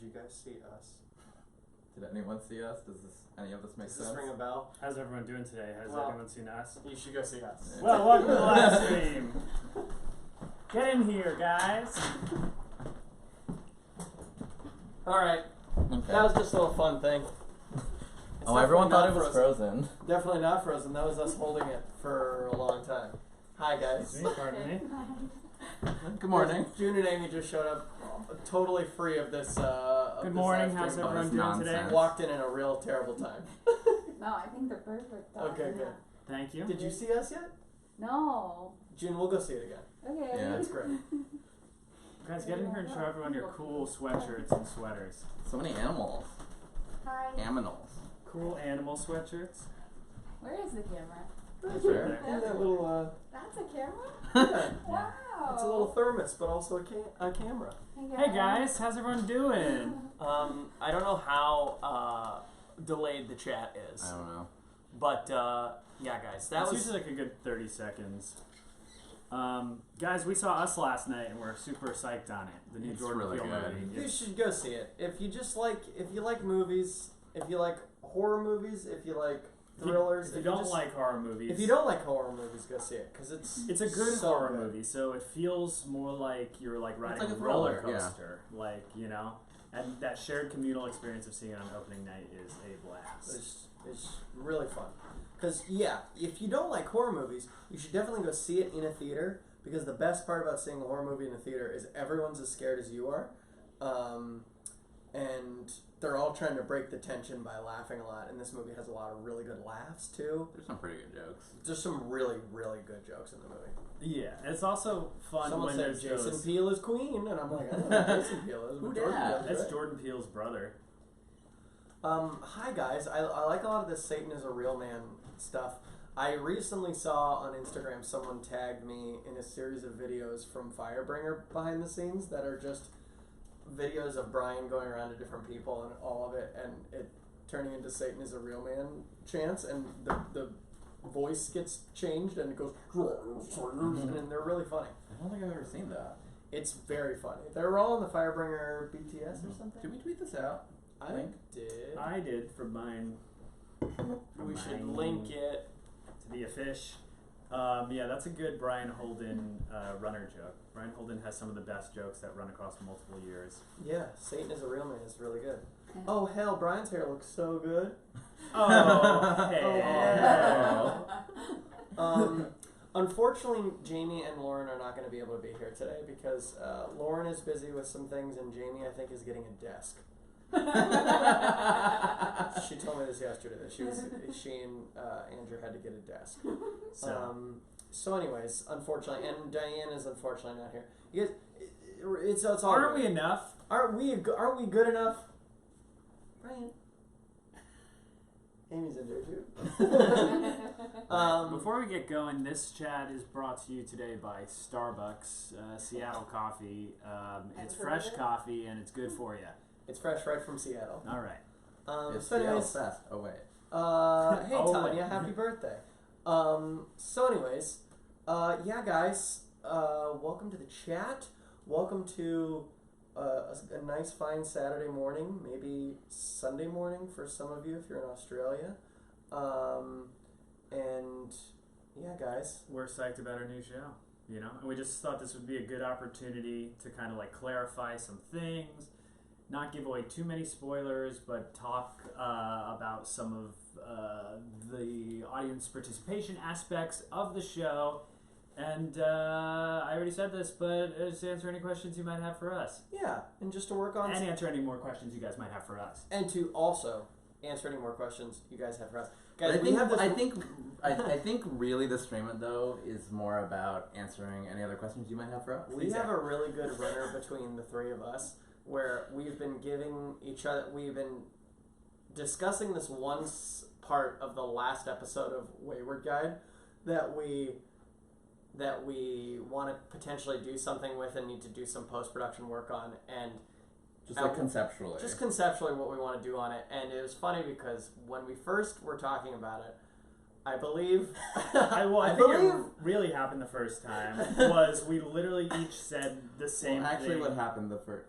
you guys see us? Did anyone see us? Does any of this make sense? Does this ring a bell? How's everyone doing today? Has anyone seen us? You should go see us. Well, welcome to the Livestream. Get in here, guys. Alright. Okay. That was just a little fun thing. Oh, everyone thought it was frozen. Definitely not frozen. That was us holding it for a long time. Hi, guys. Pardon me. Good morning. June and Amy just showed up totally free of this. Good morning. How's everyone doing today? Walked in a real terrible time. No, I think they're perfect. Okay, good. Thank you. Did you see us yet? No. June, we'll go see it again. Okay. Yeah. That's great. Guys, get in here and show everyone your cool sweatshirts and sweaters. So many animals. Hi. Aminals. Cool animal sweatshirts. Where is the camera? Sure. And that little, That's a camera? yeah. Wow. It's a little thermos, but also a camera. Hey guys, how's everyone doing? I don't know how delayed the chat is. I don't know. But, yeah, guys, that It's was... usually like a good 30 seconds. Guys, we saw Us last night and we're super psyched on it. The new It's Jordan really Peele good. movie. You should go see it. If you like movies, if you like horror movies, if you like thrillers, If you don't like horror movies. If you don't like horror movies, go see it because It's a good so horror good. movie, so it feels more like you're like riding like a a roller thriller, yeah. coaster, like, you know, and that shared communal experience of seeing it on opening night is a blast. It's really fun. Because if you don't like horror movies, you should definitely go see it in a theater. Because the best part about seeing a horror movie in a theater is everyone's as scared as you are, and they're all trying to break the tension by laughing a lot. And this movie has a lot of really good laughs too. There's some pretty good jokes. There's some really, really good jokes in the movie. Yeah, it's also fun Someone when said there's Jason those... Peele is Queen, and I'm like, I don't know who Jason Peele is. Who but Jordan dat? Peele's That's great. Jordan Peele's brother. Hi guys, I like a lot of this Satan is a real man stuff. I recently saw on Instagram someone tagged me in a series of videos from Firebringer behind the scenes that are just videos of Brian going around to different people and all of it, and it turning into Satan is a real man chants, and the voice gets changed and it goes and they're really funny. I don't think I've ever seen that. It's very funny. They're all on the Firebringer BTS or something. Did we tweet this out? I did. I did for mine. We should link it. To be a fish. Yeah, that's a good Brian Holden runner joke. Brian Holden has some of the best jokes that run across multiple years. Yeah, Satan is a real man is really good. Oh hell, Brian's hair looks so good. Oh, hey. Unfortunately, Jamie and Lauren are not going to be able to be here today because Lauren is busy with some things and Jamie, I think, is getting a desk. She told me this yesterday that she and Andrew had to get a desk. So anyways, unfortunately, and Diane is unfortunately not here. You guys, it's all Aren't good. we enough? Aren't we good enough? Brian. Amy's in there too. Before we get going, this chat is brought to you today by Starbucks, Seattle coffee. It's fresh coffee and it's good for you. It's fresh right from Seattle. All right. So anyways, fast. Oh wait. Hey Oh, Tanya, wait. happy birthday. So anyways, yeah guys, welcome to the chat. Welcome to a nice fine Saturday morning, maybe Sunday morning for some of you if you're in Australia. And yeah guys. We're psyched about our new show, you know? And we just thought this would be a good opportunity to kind of like clarify some things, not give away too many spoilers, but talk about some of the audience participation aspects of the show. And I already said this, but just answer any questions you might have for us. Yeah, and just to work on... And answer any more questions you guys might have for us. And to also answer any more questions you guys have for us. Guys, I think really the stream though is more about answering any other questions you might have for us. We have a really good runner between the three of us where we've been we've been discussing this one part of the last episode of Wayward Guide that we want to potentially do something with and need to do some post-production work on, and just like conceptually. Just conceptually what we want to do on it. And it was funny because when we first were talking about it, I believe... I think it really happened the first time was we literally each said the same actually thing. what happened the first...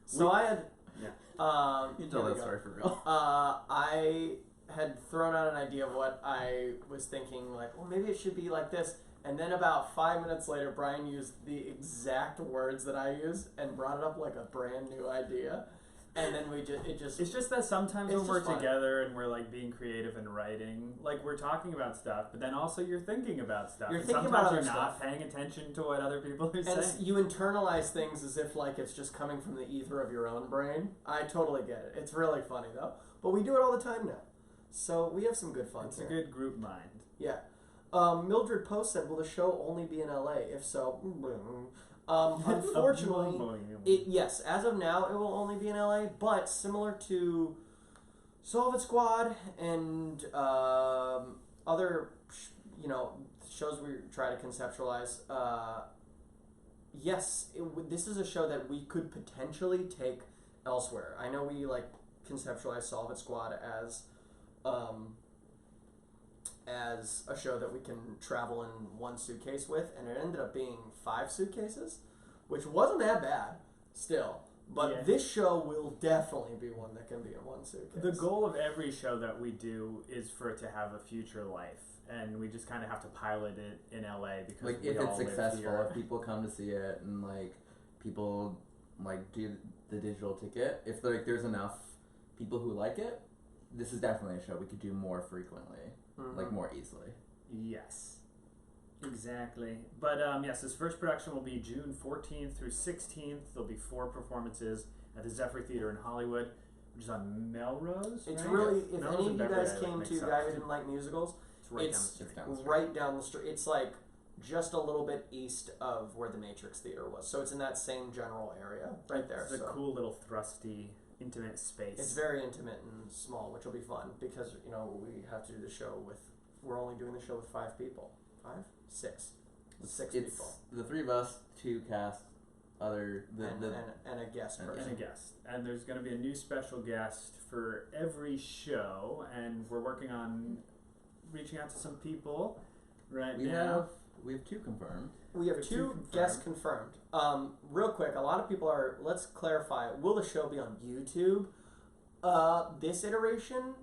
So I had... You tell that story for real. I had thrown out an idea of what I was thinking, like, well, maybe it should be like this. And then about 5 minutes later, Brian used the exact words that I used and brought it up like a brand new idea. And then It's just that sometimes when we're together and we're like being creative and writing, like we're talking about stuff, but then also you're thinking about stuff. You're and thinking sometimes about you're other not stuff. paying attention to what other people are And saying. you internalize things as if like it's just coming from the ether of your own brain. I totally get it. It's really funny though. But we do it all the time now. So we have some good fun It's here. a good group mind. Yeah. Mildred Post said, will the show only be in LA? If so, unfortunately, yes, as of now, it will only be in LA, but similar to Solve It Squad and other, shows we try to conceptualize, yes, this is a show that we could potentially take elsewhere. I know we conceptualize Solve It Squad as a show that we can travel in one suitcase with, and it ended up being 5 suitcases, which wasn't that bad still. But this show will definitely be one that can be in one suitcase. The goal of every show that we do is for it to have a future life, and we just kind of have to pilot it in LA because like we if all it's live successful, here. if people come to see it, and people do the digital ticket, if there's enough people who like it, this is definitely a show we could do more frequently. More easily. Yes, exactly. But yes, this first production will be June 14th through 16th. There'll be 4 performances at the Zephyr Theater in Hollywood, which is on Melrose. It's right? really, Yes. if Melrose any of and you guys Beverly, I came mix to up. Guy Who Didn't Like Musicals, It's right it's down the street. right down the street. It's like just a little bit east of where the Matrix Theater was. So it's in that same general area right there. It's a cool little thrusty, intimate space. It's very intimate and small, which will be fun because, we have to do the show we're only doing the show with 5 people. 5? 6. 6 It's people. the 3 of us, 2 cast, And a guest and person. And a guest. And there's going to be a new special guest for every show, and we're working on reaching out to some people now. We have 2 confirmed. We have 2 guests confirmed. Real quick, a lot of people are, let's clarify, will the show be on YouTube? This iteration,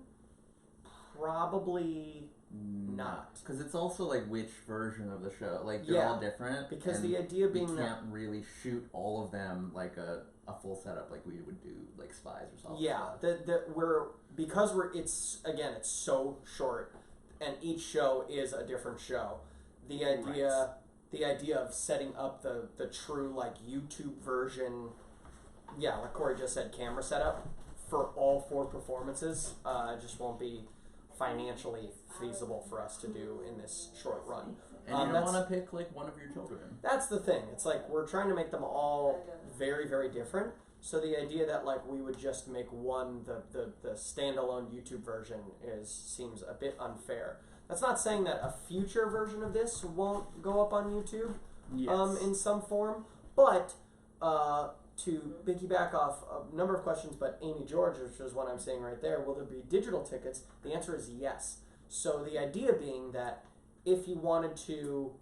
probably not. Because it's also which version of the show. They're all different. Because and the idea being we that can't really shoot all of them a full setup like we would do Spies or something. yeah, it's so short, and each show is a different show. The idea of setting up the true YouTube version, like Corey just said, camera setup for all 4 performances just won't be financially feasible for us to do in this short run. And you don't want to pick one of your children. That's the thing. It's we're trying to make them all very, very different. So the idea that we would just make one the standalone YouTube version seems a bit unfair. That's not saying that a future version of this won't go up on YouTube in some form, but to piggyback off a number of questions, but Amy George, which is what I'm saying right there, will there be digital tickets? The answer is yes. So the idea being that if you wanted to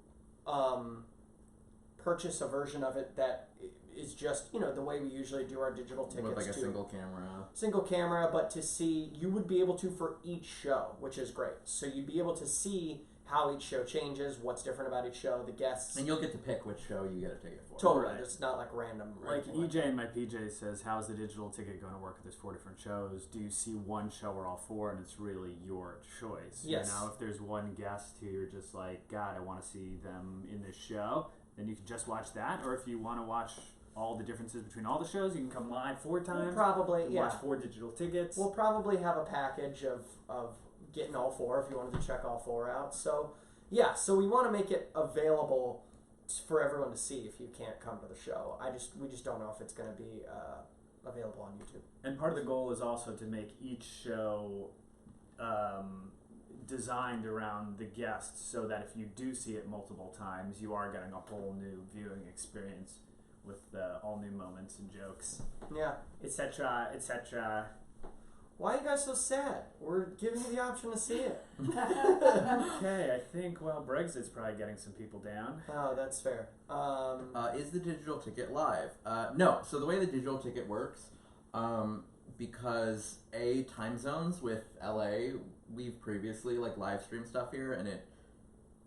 purchase a version of it that is just, the way we usually do our digital tickets. With a to single camera. Single camera, but to see, you would be able to for each show, which is great. So you'd be able to see how each show changes, what's different about each show, the guests. And you'll get to pick which show you get a ticket for. Totally. Right. It's not random. EJ in my PJ says, how's the digital ticket going to work if there's 4 different shows? Do you see one show or all 4 and it's really your choice? Yes. If there's one guest who you're just God, I want to see them in this show, then you can just watch that. Or if you want to watch all the differences between all the shows, you can come live 4 times. We'll probably, watch 4 digital tickets. We'll probably have a package of getting all 4 if you wanted to check all 4 out. So, so we want to make it available for everyone to see if you can't come to the show. We just don't know if it's going to be available on YouTube. And part of the goal is also to make each show designed around the guest so that if you do see it multiple times, you are getting a whole new viewing experience with all new moments and jokes. Yeah. Etc., etc. Why are you guys so sad? We're giving you the option to see it. Okay, I think, Brexit's probably getting some people down. Oh, that's fair. Is the digital ticket live? No. So the way the digital ticket works, Because time zones with LA, we've previously like live streamed stuff here, and it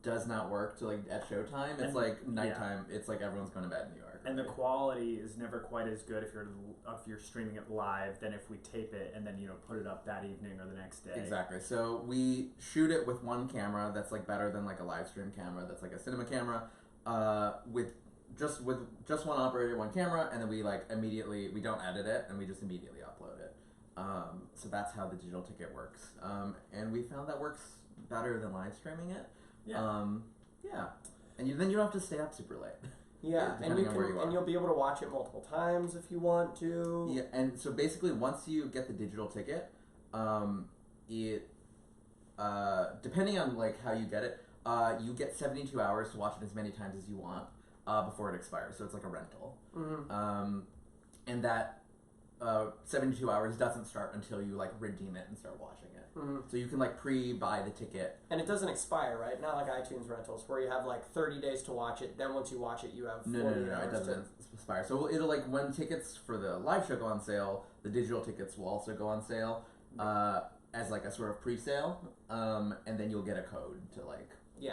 does not work to like at showtime. It's And- like nighttime. It's like everyone's going to bed in New York. And the quality is never quite as good if you're streaming it live than if we tape it and then put it up that evening or the next day. Exactly. So we shoot it with one camera that's like better than like a live stream camera that's like a cinema camera, with just one operator, one camera, and then we like immediately, we don't edit it, and we just immediately upload it. So that's how the digital ticket works. And we found that works better than live streaming it. Yeah. Yeah. And then you don't have to stay up super late. Yeah, and Depending on where you are. and you'll be able to watch it multiple times if you want to. Yeah, and so basically, once you get the digital ticket, it depending on like how you get it, you get 72 hours to watch it as many times as you want before it expires. So it's like a rental, and that 72 hours doesn't start until you like redeem it and start watching it. So you can like pre-buy the ticket, and it doesn't expire, right? Not like iTunes rentals where you have like 30 days to watch it. Then once you watch it, you have 40 hours. No, it doesn't expire. So it'll like when tickets for the live show go on sale, the digital tickets will also go on sale as like a sort of pre-sale, and then you'll get a code to like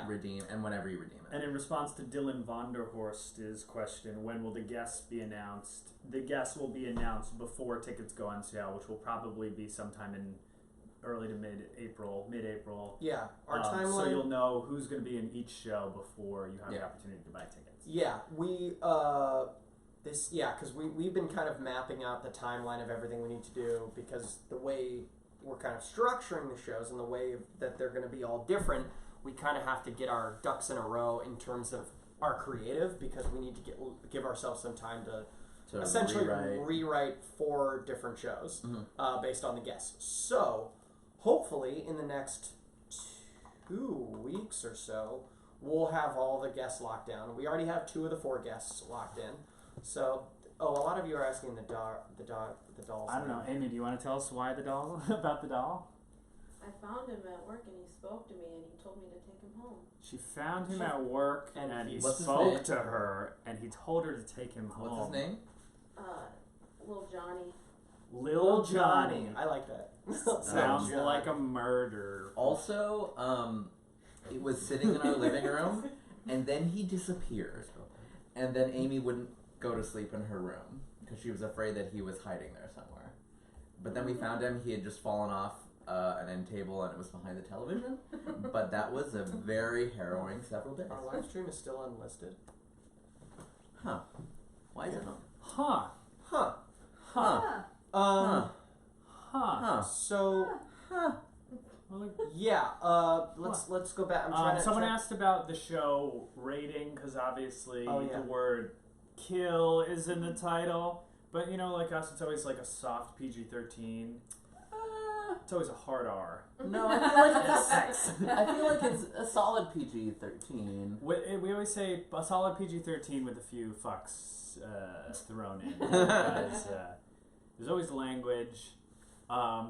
redeem, and whenever you redeem it. And in response to Dylan Vonderhorst's question, when will the guests be announced? The guests will be announced before tickets go on sale, which will probably be sometime in early to mid-April. Yeah, our timeline. So you'll know who's going to be in each show before you have the opportunity to buy tickets. Yeah, because we've been kind of mapping out the timeline of everything we need to do, because the way we're kind of structuring the shows and the way that they're going to be all different, we kind of have to get our ducks in a row in terms of our creative, because we need to give ourselves some time to essentially rewrite 4 different shows based on the guests. So hopefully in the next 2 weeks or so, we'll have all the guests locked down. We already have 2 of the 4 guests locked in. So, a lot of you are asking the dolls. I don't know, Amy. Do you want to tell us why the doll about the doll? I found him at work and he spoke to me and he told me to take him home. She found him at work and he What's his spoke name? to her and he told her to take him home. What's his name? Little Johnny. Lil Johnny. I like that. Sounds like a murder. Also, it was sitting in our living room, and then he disappeared. And then Amy wouldn't go to sleep in her room because she was afraid that he was hiding there somewhere. But then we found him. He had just fallen off an end table, and it was behind the television. But that was a very harrowing several days. Our live stream is still unlisted. Huh. Why is it not? Huh. Huh. Huh. Huh. So, yeah. Let's go back. I'm trying to. Someone asked about the show rating because obviously yeah. the word "kill" is in the title, but like us, it's always like a soft PG-13. It's always a hard R. No, I feel like it's sex. I feel like it's a solid PG-13. We always say a solid PG-13 with a few fucks thrown in. Because, there's always language.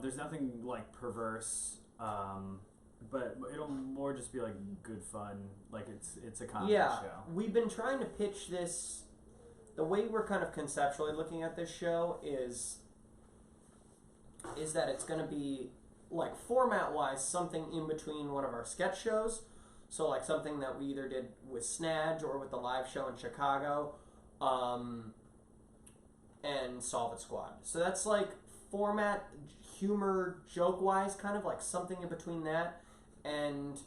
There's nothing like perverse. But it'll more just be like good fun. Like it's a comedy show. We've been trying to pitch this. The way we're kind of conceptually looking at this show is that it's going to be, like, format-wise, something in between one of our sketch shows. So, like, something that we either did with Snadge or with the live show in Chicago, and Solve It Squad. So that's, like, format, humor, joke-wise, kind of like something in between that, and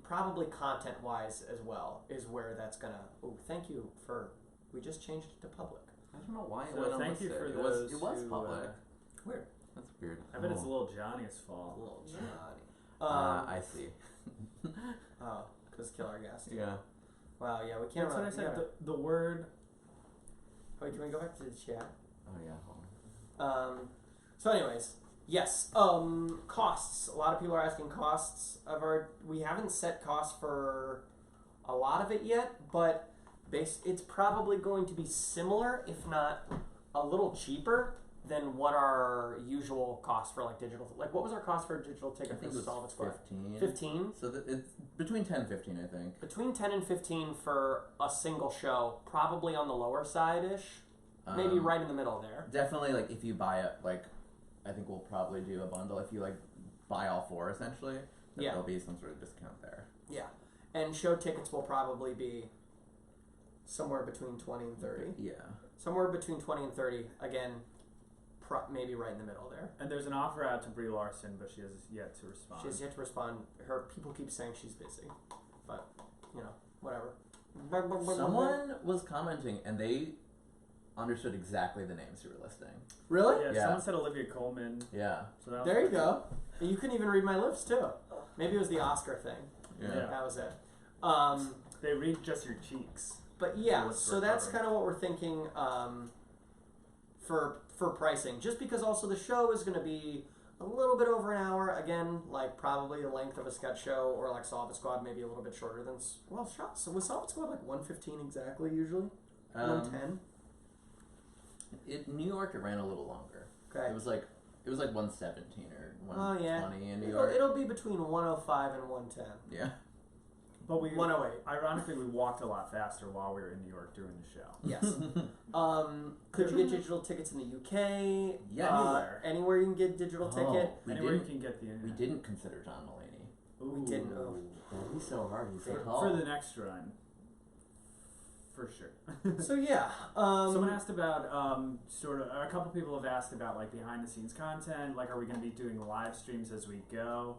probably content-wise as well, is where that's going to... Oh, thank you for... We just changed it to public. I don't know why it So went on thank you listed. for those It was who, public. Weird. That's weird. I bet it's Lil Johnny's fault. Little Johnny. I see. Oh, because kill our guest. Yeah. Wow, yeah, we can't That's what I really... said. The word... Wait, can we go back to the chat? Oh yeah. Hold on. So anyways, yes. Costs. A lot of people are asking costs of our... We haven't set costs for a lot of it yet, but it's probably going to be similar, if not a little cheaper than what our usual cost for like digital... Like, what was our cost for a digital ticket I think for it was Solid Squad? 15. 15? So it's between 10 and 15, I think. Between 10 and 15 for a single show, probably on the lower side-ish. maybe right in the middle there. Definitely, like, if you buy it, like, I think we'll probably do a bundle. If you, like, buy all 4, essentially, then there'll be some sort of discount there. Yeah. And show tickets will probably be somewhere between 20 and 30. Yeah. Somewhere between 20 and 30. Again, maybe right in the middle there. And there's an offer out to Brie Larson, but she has yet to respond. She has yet to respond. Her people keep saying she's busy, but whatever. Someone was commenting, and they understood exactly the names you were listing. Really? Yeah, Yeah. someone said Olivia Colman. Yeah. So that was There you pretty go. You couldn't even read my lips too. Maybe it was the Oscar thing. Yeah. That was it. cool. They read just your cheeks. But yeah, What's so that's recovering. kind of what we're thinking for pricing. Just because also the show is going to be a little bit over an hour. Again, like probably the length of a sketch show, or like Solid Squad, maybe a little bit shorter than So was Solid Squad like 1:15 exactly usually? 1:10. In New York, it ran a little longer. Okay. It was like 1:17 or 1:20 in New It'll, York. it'll be between 1:05 and 1:10. Yeah. But we 1:08. Ironically, we walked a lot faster while we were in New York doing the show. Yes. Could you get digital tickets in the UK? Yeah. Anywhere. Anywhere you can get digital ticket. We Anywhere you didn't. can get the We internet. didn't consider John Mulaney. We didn't. Oh. He's so hard. He's so For tall. For the next run. For sure. So yeah. Someone asked about a couple people have asked about like behind the scenes content, like are we going to be doing live streams as we go?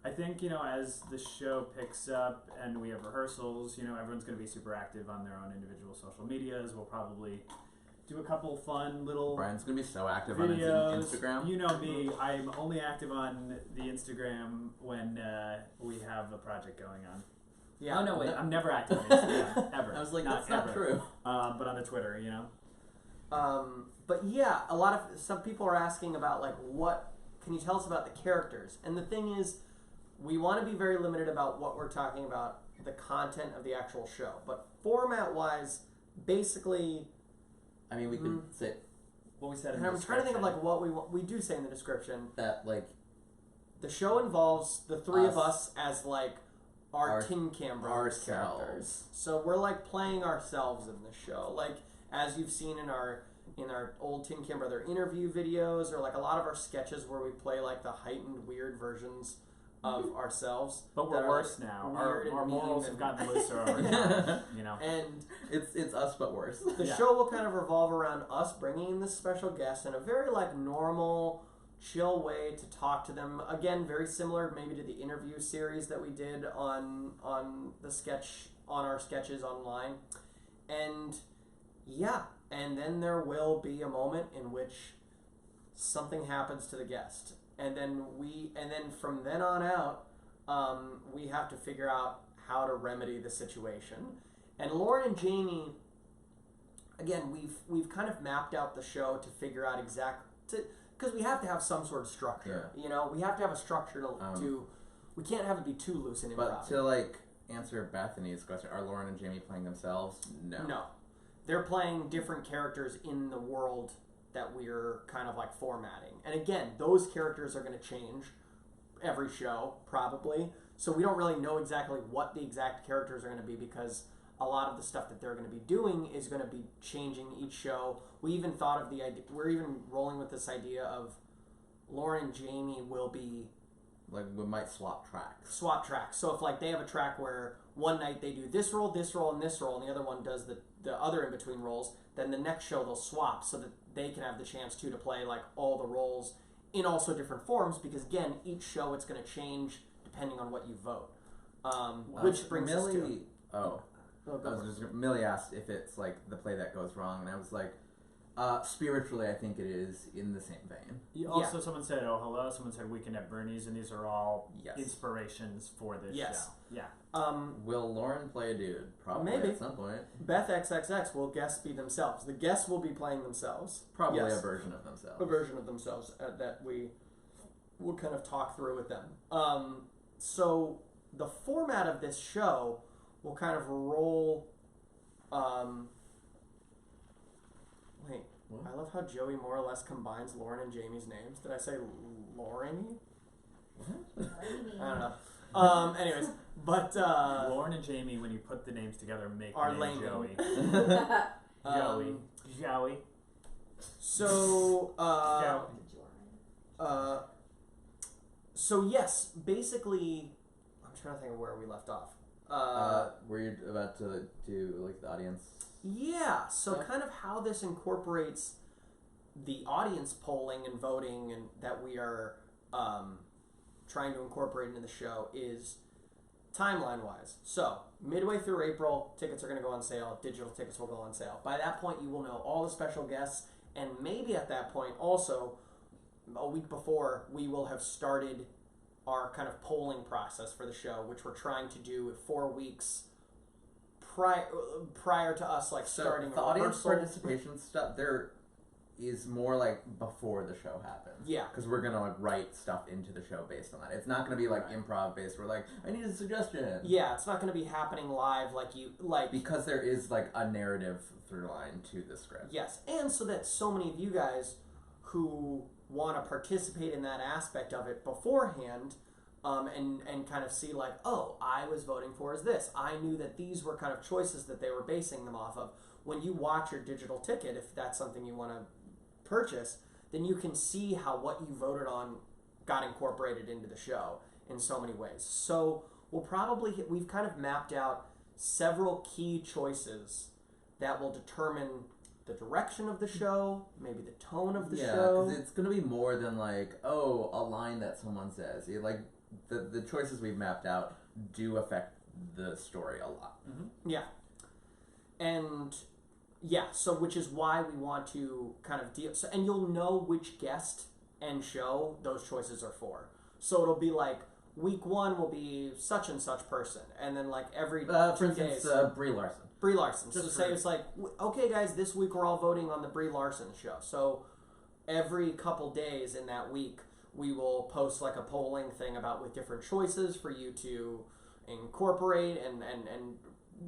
I think, as the show picks up and we have rehearsals, everyone's going to be super active on their own individual social medias. We'll probably do a couple fun little Brian's gonna be so active videos. on his Instagram. You know me, I'm only active on the Instagram when we have a project going on. Yeah. Oh no, wait, I'm never active on Instagram ever. I was like, not that's not ever. true. But on the Twitter, But yeah, some people are asking about like what can you tell us about the characters? And the thing is, we want to be very limited about what we're talking about, the content of the actual show. But format wise, basically, I mean, we could say What we said in and the I'm trying to think of description. like what we do say in the description. that, like, The show involves the three of Us. us as like our Tin Can Brothers ourselves. characters. So we're like playing ourselves in this show, like as you've seen in our old Tin Can Brother interview videos, or like a lot of our sketches where we play like the heightened weird versions of ourselves. But that we're are, worse like, now. weird Our and morals mean have and- gotten looser over time. And it's us but worse. the Yeah. show will kind of revolve around us bringing in this special guest in a very like normal, chill way to talk to them. Again, very similar maybe to the interview series that we did on our sketches online. And yeah, and then there will be a moment in which something happens to the guest. And then from then on out, we have to figure out how to remedy the situation. And Lauren and Jamie, again, we've kind of mapped out the show to figure out because we have to have some sort of structure. Yeah. We have to have a structure to we can't have it be too loose and improv. But to, like, answer Bethany's question, are Lauren and Jamie playing themselves? No. They're playing different characters in the world that we're kind of like formatting. And again, those characters are going to change every show, probably. So we don't really know exactly what the exact characters are going to be, because a lot of the stuff that they're going to be doing is going to be changing each show. We even thought of the idea, we're even rolling with this idea of Lauren and Jamie will be Like, we might swap tracks. So if like they have a track where one night they do this role, and this role, and the other one does the other in between roles, then the next show they'll swap so that they can have the chance to play like all the roles in also different forms, because again, each show it's going to change depending on what you vote. Which brings us to Millie asked if it's like the play that goes wrong, and I was like, spiritually, I think it is in the same vein. Also, someone said, "Oh, hello." Someone said, "Weekend at Bernie's," and these are all Yes. inspirations for this Yes. show. Yeah. Will Lauren play a dude? Probably Maybe. at some point. Beth XXX will guests be themselves. The guests will be playing themselves. Probably Yes. a version of themselves. A version of themselves that we will kind of talk through with them. So the format of this show will kind of roll. Wait, What? I love how Joey more or less combines Lauren and Jamie's names. Did I say Lauren? I don't know. Anyways, but Lauren and Jamie, when you put the names together, make Are the name laming. Joey. Joey. Joey. So, Yeah. so yes, basically, I'm trying to think of where we left off. Were you about to do like the audience? Yeah, so Yeah. kind of how this incorporates the audience polling and voting and that we are trying to incorporate into the show is timeline wise. So, midway through April, tickets are going to go on sale, digital tickets will go on sale. By that point, you will know all the special guests, and maybe at that point, also, a week before, we will have started our kind of polling process for the show, which we're trying to do 4 weeks prior to us like So starting the a audience rehearsal. participation stuff there is more like before the show happens. Yeah. Because we're gonna like write stuff into the show based on that. It's not gonna be like Right. improv based. We're like, I need a suggestion. Yeah, it's not going to be happening live like you like. Because there is like a narrative through line to the script. Yes, and so that so many of you guys who want to participate in that aspect of it beforehand, and kind of see like, oh, I was voting for is this. I knew that these were kind of choices that they were basing them off of. When you watch your digital ticket, if that's something you want to purchase, then you can see how what you voted on got incorporated into the show in so many ways. So we've kind of mapped out several key choices that will determine the direction of the show, maybe the tone of the Yeah, show. because it's gonna be more than like, oh, a line that someone says. Like the choices we've mapped out do affect the story a lot. Yeah. And yeah, so which is why we want to kind of deal. So, and you'll know which guest and show those choices are for. So it'll be like week 1 will be such and such person, and then like every For 2 instance, days, Brie Larson. Brie Larson. So Just say for- it's like, okay, guys, this week we're all voting on the Brie Larson show. So every couple days in that week, we will post like a polling thing about with different choices for you to incorporate and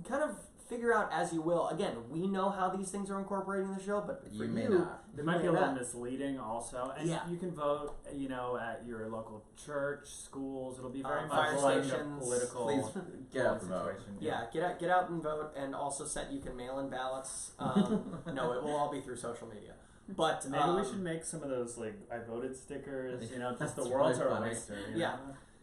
kind of figure out as you will. Again, we know how these things are incorporated in the show, but for You may you, not. It might be a may little not. misleading also. And Yeah. you can vote, at your local church, schools. It'll be very Fire much like stations. a political Please get out the vote. situation. Yeah, get out and vote, and also you can mail in ballots. No, it will all be through social media. But Maybe we should make some of those like I voted stickers, just That's the world's really our funny. oyster. Yeah.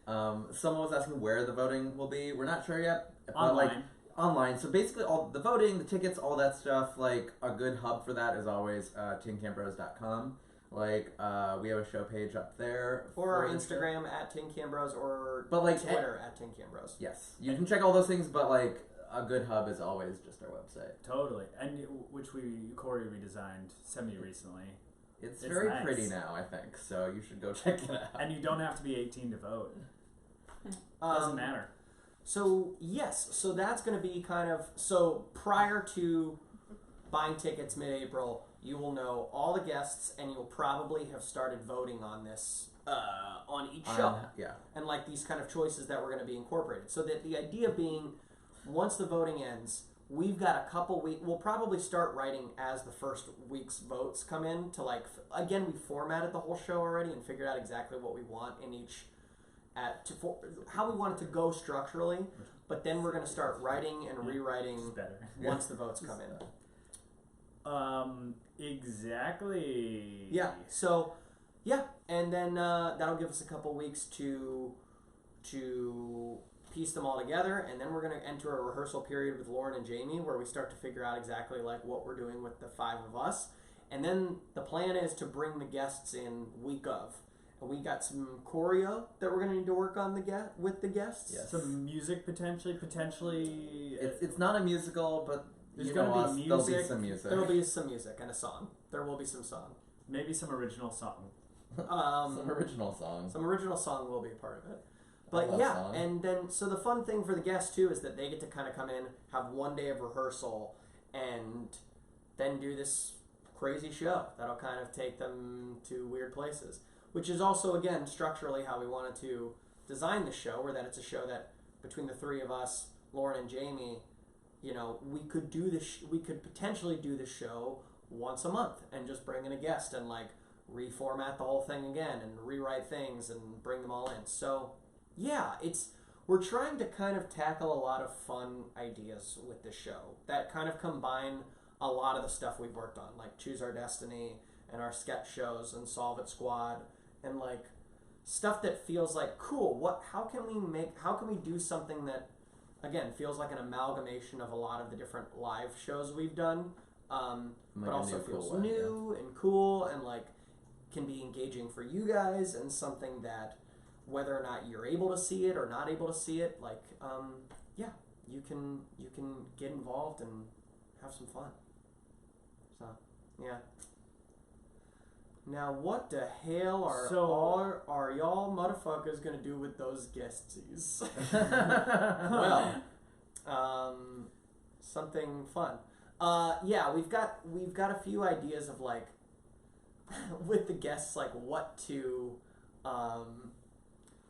Someone was asking where the voting will be. We're not sure yet. But Online. Online. So basically, all the voting, the tickets, all that stuff. Like a good hub for that is always tincambros.com. Like we have a show page up there or our for the show. Instagram at Tin Can Bros or But, like, Twitter at Tin Can Bros. Yes, you can check all those things, but like a good hub is always just our website. Totally, and which Corey redesigned semi recently, It's It's very nice. pretty now, I think. So you should go check it out. and you don't have to be 18 to vote. Doesn't matter. So yes, so that's going to be kind of so prior to buying tickets mid-April, you will know all the guests, and you'll probably have started voting on this on each show, Yeah. and like these kind of choices that were going to be incorporated. So that the idea being, once the voting ends, we've got a couple weeks. We'll probably start writing as the first week's votes come in. To like again, we formatted the whole show already and figured out exactly what we want in each. How we want it to go structurally, but then we're going to start writing and rewriting It's better. once the votes come in. Exactly. Yeah. So, yeah, and then that'll give us a couple weeks to piece them all together, and then we're going to enter a rehearsal period with Lauren and Jamie where we start to figure out exactly like what we're doing with the 5 of us, and then the plan is to bring the guests in week of. And we got some choreo that we're going to need to work on with the guests. Yes. Some music potentially. It's not a musical, but There's you gonna know be us, there'll be music. some music. There will be some music and a song. There will be some song. Maybe some original song. Some original songs. Some original song will be a part of it. I But love yeah, song. and then so the fun thing for the guests too is that they get to kind of come in, have one day of rehearsal, and then do this crazy show that'll kind of take them to weird places. Which is also again structurally how we wanted to design the show, where that it's a show that between the 3 of us, Lauren and Jamie, we could do this. We could potentially do the show once a month and just bring in a guest and like reformat the whole thing again and rewrite things and bring them all in. So yeah, we're trying to kind of tackle a lot of fun ideas with this show that kind of combine a lot of the stuff we've worked on, like Choose Our Destiny and our sketch shows and Solve It Squad, and like stuff that feels like cool. How can we do something that, again, feels like an amalgamation of a lot of the different live shows we've done, but also feels new and cool and like can be engaging for you guys, and something that whether or not you're able to see it or not able to see it, like you can get involved and have some fun. So yeah. Now what the hell are y'all motherfuckers gonna do with those guesties? Well, something fun. Yeah, we've got a few ideas of like with the guests, like what to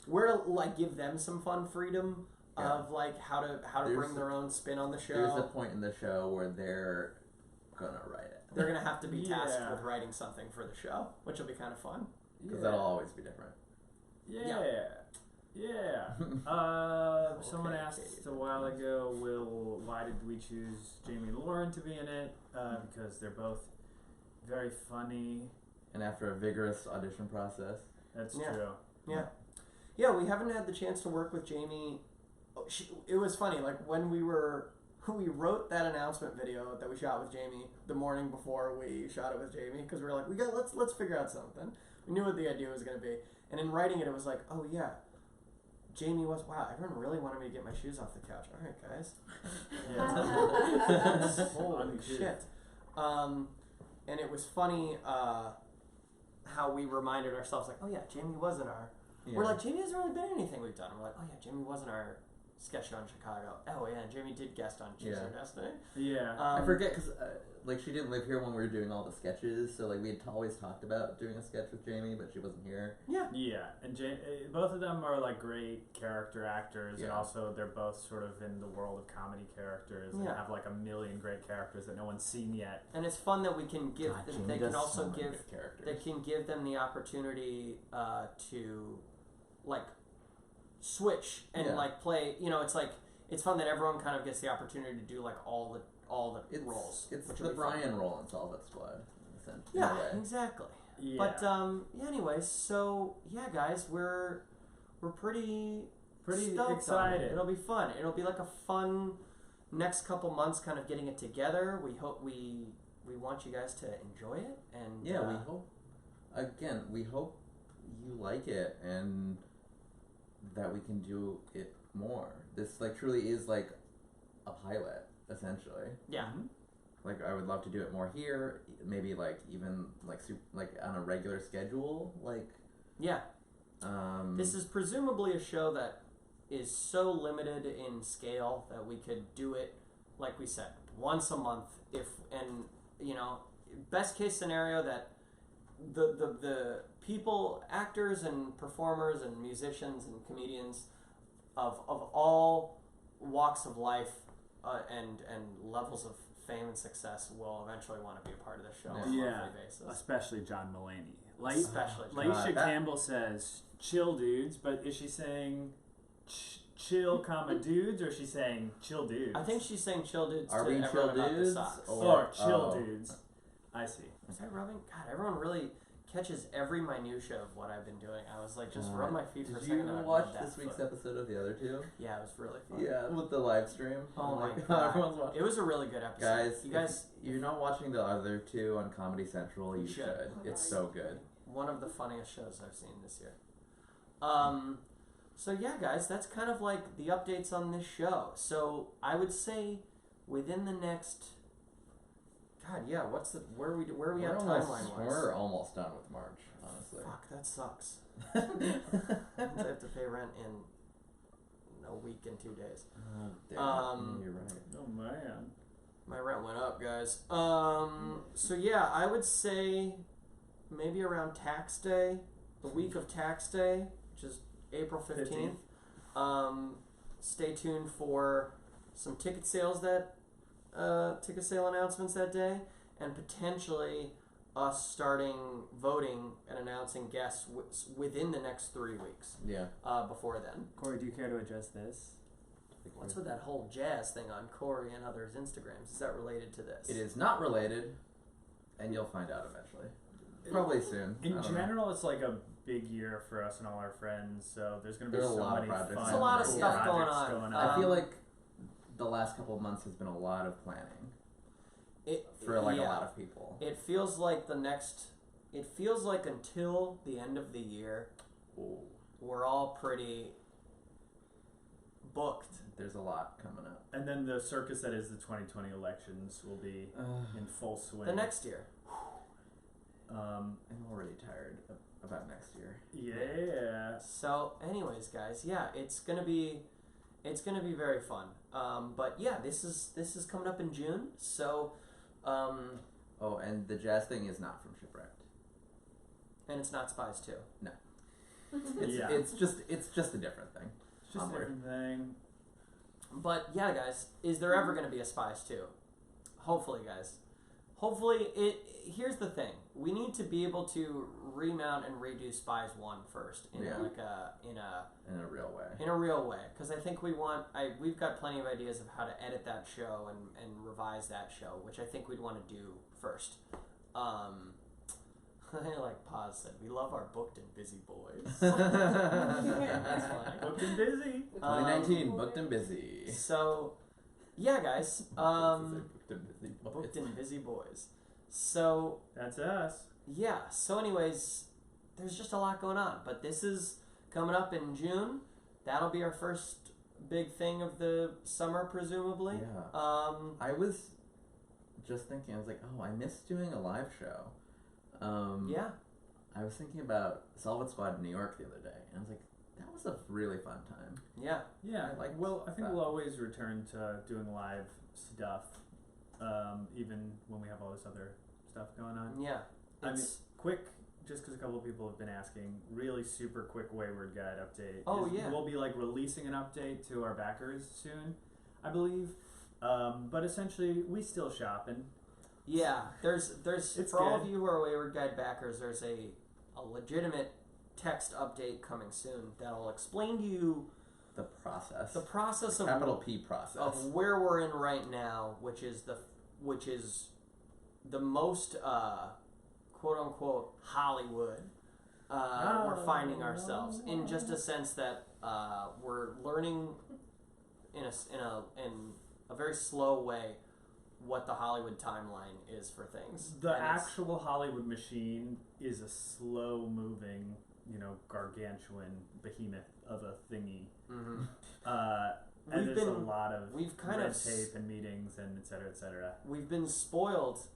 where to like give them some fun freedom of like how to bring their own spin on the show. There's a point in the show where they're gonna write it. They're gonna have to be tasked with writing something for the show, which will be kind of fun. Because that'll always be different. Someone asked a while ago, why did we choose Jamie and Lauren to be in it? Because they're both very funny. And after a vigorous audition process. That's true. Yeah, we haven't had the chance to work with Jamie. It was funny, like when we wrote that announcement video that we shot with Jamie the morning before we shot it with Jamie, because we were like, let's figure out something. We knew what the idea was going to be, and in writing it, it was like, oh yeah, Jamie was, wow, everyone really wanted me to get my shoes off the couch. All right, guys. Holy shit. And it was funny how we reminded ourselves, like, oh yeah, Jamie was in our. Yeah. We're like, Jamie hasn't really been in anything we've done. We're like, oh yeah, Jamie was in our sketch show in Chicago. Oh yeah, and Jamie did guest on Choose Our Destiny. Yeah. I forget because like she didn't live here when we were doing all the sketches, so like we had always talked about doing a sketch with Jamie, but she wasn't here. Yeah. And both of them are like great character actors, and also they're both sort of in the world of comedy characters and have like a million great characters that no one's seen yet. And it's fun that we can give them. They can also give. They can give them the opportunity to like switch and like play. You know, it's like it's fun that everyone kind of gets the opportunity to do like all the roles. It's the Brian role in Solve It Squad. Yeah, exactly. Yeah. But anyways, so yeah, guys, we're pretty excited. It'll be fun. It'll be like a fun next couple months, kind of getting it together. We hope we want you guys to enjoy it, and we hope you like it and that we can do it more. This like truly is like a pilot, essentially. Yeah. Mm-hmm. Like I would love to do it more here, maybe like even like on a regular schedule, like. Yeah. This is presumably a show that is so limited in scale that we could do it, like we said, once a month. Best case scenario that the people, actors and performers and musicians and comedians of all walks of life and levels of fame and success will eventually want to be a part of the show on a monthly basis. Especially John Mulaney. Especially Laisha Campbell says chill dudes, but is she saying chill comma dudes, or is she saying chill dudes? I think she's saying chill dudes. Are to we everyone chill about dudes? the socks. Or chill dudes. I see. Was I rubbing? God, everyone really catches every minutia of what I've been doing. I was like, just rub my feet for a second. Did you watch this week's episode of the other two? Yeah, it was really fun. Yeah, with the live stream. Oh my god, everyone's watching. It was a really good episode. Guys, you're not watching the other two on Comedy Central. You should. It's so good. One of the funniest shows I've seen this year. So yeah, guys, that's kind of like the updates on this show. So I would say within the next. God, yeah. Where are we at timeline wise? We're almost done with March, honestly. Fuck, that sucks. I have to pay rent in a week and 2 days. You're right. Oh man, my rent went up, guys. So yeah, I would say maybe around tax day, the week of tax day, which is April 15th. Stay tuned for some ticket sales ticket sale announcements that day, and potentially us starting voting and announcing guests within the next 3 weeks. Yeah. Before then. Corey, do you care to address this? What's with that whole jazz thing on Corey and others' Instagrams? Is that related to this? It is not related, and you'll find out eventually. Probably soon. In general, it's like a big year for us and all our friends. So there's going to be There's a so lot of many projects. fun There's a lot of cool stuff going projects on. I feel like the last couple of months has been a lot of planning for a lot of people. It feels like until the end of the year, we're all pretty booked. There's a lot coming up. And then the circus that is the 2020 elections will be in full swing. The next year. I'm already tired about next year. Yeah. So, anyways, guys, yeah, it's gonna be very fun. But yeah, this is coming up in June. So, Oh, and the jazz thing is not from Shipwrecked. and it's not Spies 2. No. It's Yeah. it's just a different thing. It's just a Onward. different thing. But yeah, guys, is there ever going to be a Spies 2? Hopefully, guys. Hopefully, here's the thing. We need to be able to remount and redo Spies 1 first in Yeah. in In a real way. a real way, because I think we've got plenty of ideas of how to edit that show and revise that show, which I think we'd want to do first. Like Paz said, we love our booked and busy boys. That's funny. Booked and busy. 2019, booked and busy. So, yeah, guys. Booked and busy. Booked and busy boys. So, That's us. yeah. So, anyways, there's just a lot going on. But this is coming up in June. That'll be our first big thing of the summer, presumably. Yeah. I was just thinking, I was like, oh, I miss doing a live show. Yeah. I was thinking about Solid Squad in New York the other day, and I was like, that was a really fun time. Yeah. Yeah, I like I think that. we'll always return to doing live stuff, even when we have all this other stuff going on. Yeah. I mean, It's, quick, just because a couple of people have been asking, really super quick Wayward Guide update. Oh, yeah. We'll be like releasing an update to our backers soon, I believe. But essentially, we still shopping. yeah. There's It's for all good. of you who are Wayward Guide backers, there's a legitimate text update coming soon that'll explain to you The process. the process of Capital P process. of where we're in right now, which is the most quote unquote Hollywood we're finding ourselves in, just a sense that we're learning in a very slow way what the Hollywood timeline is for things. The And it's- actual Hollywood machine is a slow moving, gargantuan behemoth of a thingy. Mhm. And We've there's a been- lot of we've kind red of s- tape and meetings and et cetera, et cetera. We've been spoiled.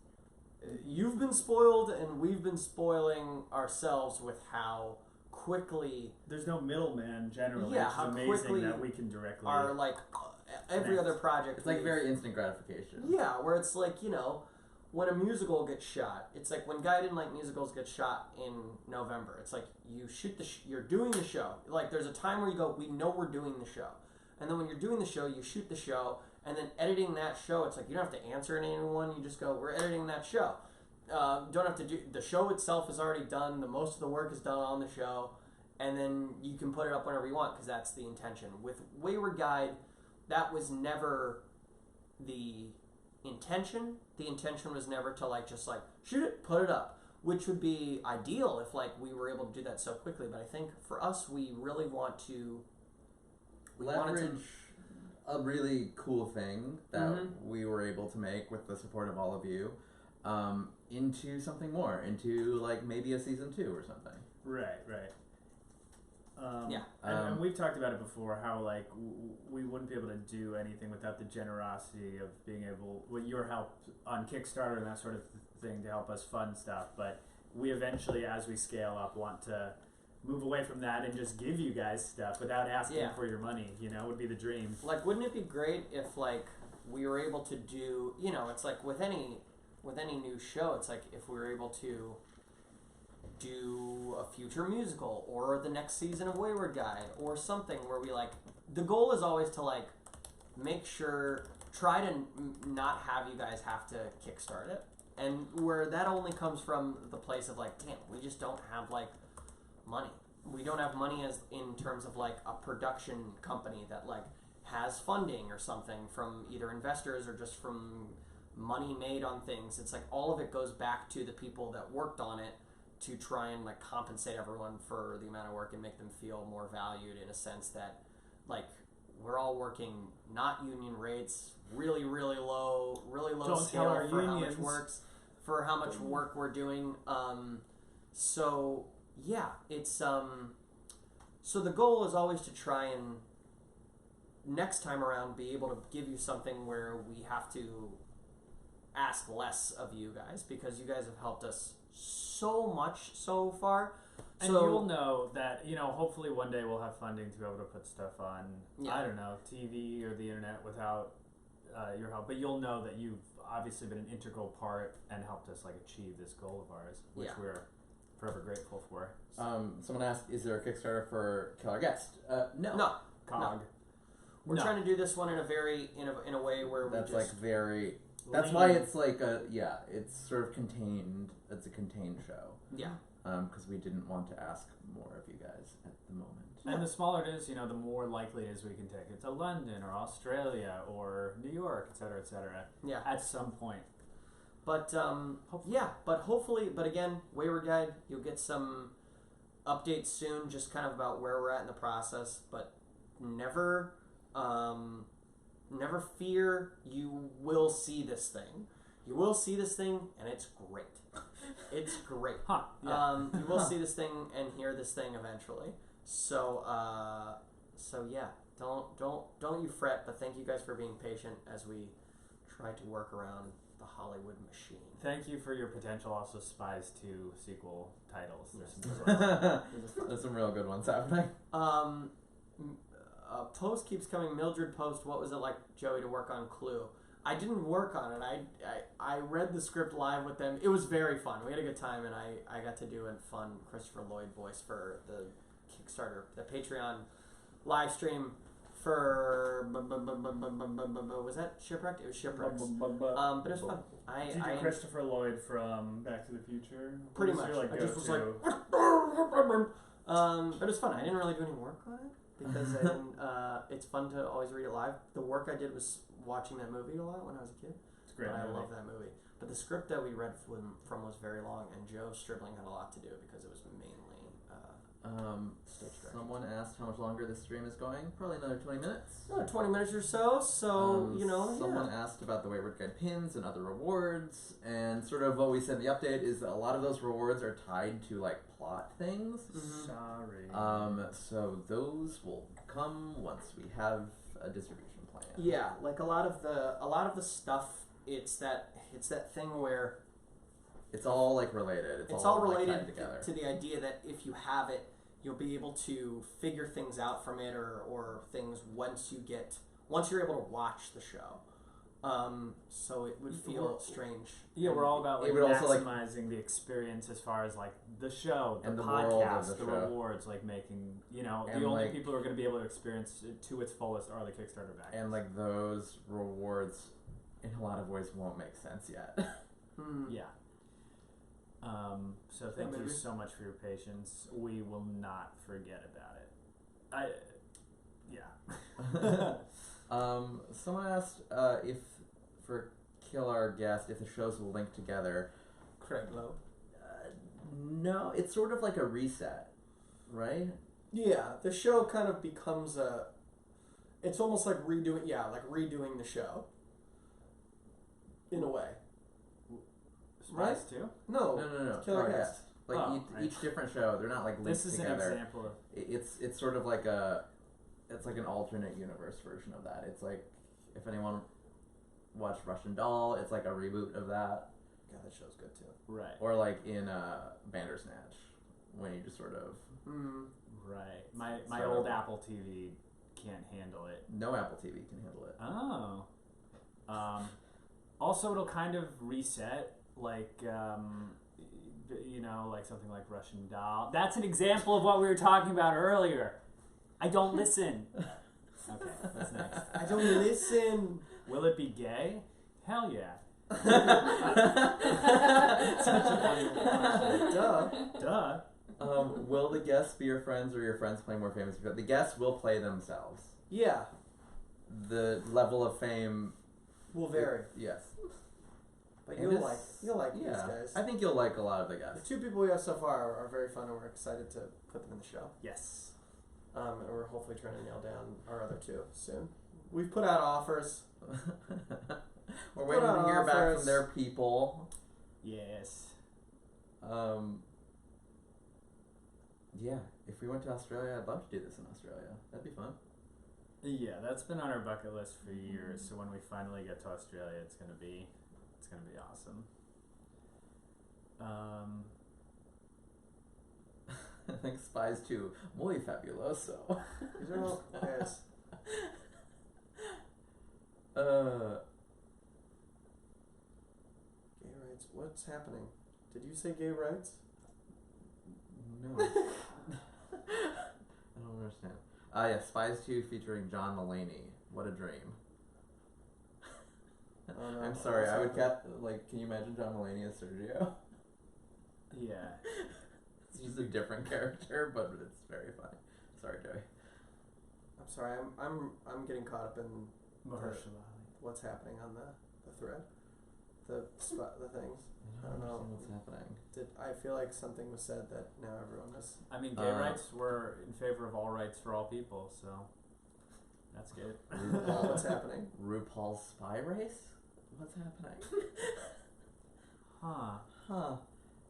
You've been spoiled, and we've been spoiling ourselves with how quickly There's no middleman generally, Yeah, which how is amazing quickly that we can directly. our every other project. It's like we've- very instant gratification. Yeah, where it's like, when a musical gets shot, it's like when Guy Didn't Like Musicals gets shot in November. It's like you shoot you're doing the show. Like there's a time where you go, we know we're doing the show, and then when you're doing the show, you shoot the show, and then editing that show. It's like you don't have to answer anyone. You just go, we're editing that show. Don't have to do the show itself is already done. The most of the work is done on the show, and then you can put it up whenever you want because that's the intention. With Wayward Guide, that was never the intention. The intention was never to just shoot it, put it up, which would be ideal if we were able to do that so quickly. But I think for us, we really want to Leverage a really cool thing that Mhm. we were able to make with the support of all of you into something more, into maybe a season 2 or something. Right. Yeah. And we've talked about it before, how we wouldn't be able to do anything without the generosity of being able, with your help on Kickstarter and that sort of thing to help us fund stuff. But we eventually, as we scale up, want to move away from that and just give you guys stuff without asking Yeah. for your money. Would be the dream. wouldn't it be great if we were able to do, it's like with any new show, it's like if we were able to do a future musical or the next season of Wayward Guide or something where we the goal is always to make sure, try to not have you guys have to kickstart it, and where that only comes from the place of damn, we just don't have money. We don't have money as in terms of a production company that has funding or something from either investors or just from money made on things. It's like all of it goes back to the people that worked on it to try and like compensate everyone for the amount of work and make them feel more valued in a sense that like we're all working not union rates, really low Don't scale tell our for unions. how much work we're doing. So yeah, it's so the goal is always to try and next time around be able to give you something where we have to ask less of you guys because you guys have helped us so much so far. And So you'll know that, hopefully one day we'll have funding to be able to put stuff on, Yeah. I don't know, TV or the internet without your help. But you'll know that you've obviously been an integral part and helped us like achieve this goal of ours, which Yeah. we're forever grateful for. Someone asked, is there a Kickstarter for Kill Our Guest? No. no, Cog. we're No. trying to do this one in a way where That's we just like very. That's Lean. why it's like it's sort of contained. It's a contained show. yeah. Because we didn't want to ask more of you guys at the moment. And the smaller it is, the more likely it is we can take it to London or Australia or New York, et cetera, Yeah. at some point. But hopefully, but again, Wayward Guide, you'll get some updates soon, just kind of about where we're at in the process. But never fear, you will see this thing. You will see this thing, and it's great. It's great. Huh. Yeah. You will see this thing and hear this thing eventually. So yeah, don't you fret. But thank you guys for being patient as we try to work around the Hollywood machine. Thank you for your potential also Spies 2 sequel titles. There's some There's some real good ones happening. A post keeps coming. Mildred post. What was it like, Joey, to work on Clue? I didn't work on it. I read the script live with them. It was very fun. We had a good time, and I got to do a fun Christopher Lloyd voice for the Kickstarter, the Patreon live stream for was that Shipwrecked? It was Shipwrecked. But it was fun. Did you do Christopher Lloyd from Back to the Future? Pretty What much. was your, I just was like, go-to? but it was fun. I didn't really do any work on it because I didn't. It's fun to always read it live. The work I did was watching that movie a lot when I was a kid. It's a great but movie. I love that movie. But the script that we read from was very long, and Joe Stribling had a lot to do because it was mainly stage direction. Someone asked how much longer this stream is going. Probably another 20 minutes. 20 minutes or so. So Someone asked about the Wayward Guide pins and other rewards, and sort of what we said in the update is that a lot of those rewards are tied to like plot things. Mhm. Sorry. So those will come once we have a distribution plan. Yeah, like a lot of the stuff. It's that thing where It's all like related. it's all like, related tied together. to the idea that if you have it, you'll be able to figure things out from it, or things once you're able to watch the show. So it would feel strange. Yeah, we're all about like It would also, like- maximizing the experience as far as like the show, the And the world of podcast, the the show. rewards, like making the And, only like- people who are going to be able to experience it to its fullest are the Kickstarter backers. And like those rewards, in a lot of ways, won't make sense yet. Yeah. So thank you maybe. so much for your patience. We will not forget about it. Yeah. Someone asked if for Kill Our Guest, if the shows will link together. Craig Lowe. No, it's sort of like a reset, right? Yeah, the show kind of becomes it's almost like redoing the show. In a way. Spies too? No. No. Kill Our Our Guest. Guest. Like Oh, each, right. each different show, they're not like linked This is together. an example of It's sort of like it's like an alternate universe version of that. It's like if anyone watched Russian Doll, it's like a reboot of that. God, that show's good too. right. Or like in Bandersnatch, when you just sort of Right. My Sort old of. Apple TV can't handle it. no Apple TV can handle it. Oh. Also, it'll kind of reset, like, like something like Russian Doll. That's an example of what we were talking about earlier. I don't listen. Okay, what's next? I don't listen. Will it be gay? Hell yeah. Such a funny question. Duh. Will the guests be your friends or your friends play more famous people? The guests will play themselves. Yeah. the level of fame will vary. Yes. But And you'll this- like these yeah. guys. I think you'll like a lot of the The guests. 2 people we have so far are very fun, and we're excited to put them in the show. Yes. And we're hopefully trying to nail down our other 2 soon. We've put out offers. We're waiting to hear back offers. from their people. Yes. Yeah, if we went to Australia, I'd love to do this in Australia. That'd be fun. Yeah, that's been on our bucket list for years. So when we finally get to Australia, it's gonna be awesome. I think Spies 2, muy fabuloso. These are all guys. Gay rights. What's happening? Did you say gay rights? No. I don't understand. Yeah, Spies 2 featuring John Mulaney. What a dream. Oh, no. I'm sorry, What's I would happening? can you imagine John Mulaney as Sergio? Yeah. He's a different character, but it's very funny. Sorry, Joey. I'm sorry. I'm getting caught up in Mahershala Ali. what's happening on the thread, the things. I don't know. What's happening. I feel like something was said that now everyone is. I mean, gay rights were in favor of all rights for all people, so that's good. What's happening? RuPaul's Spy Race? What's happening? Huh. Huh.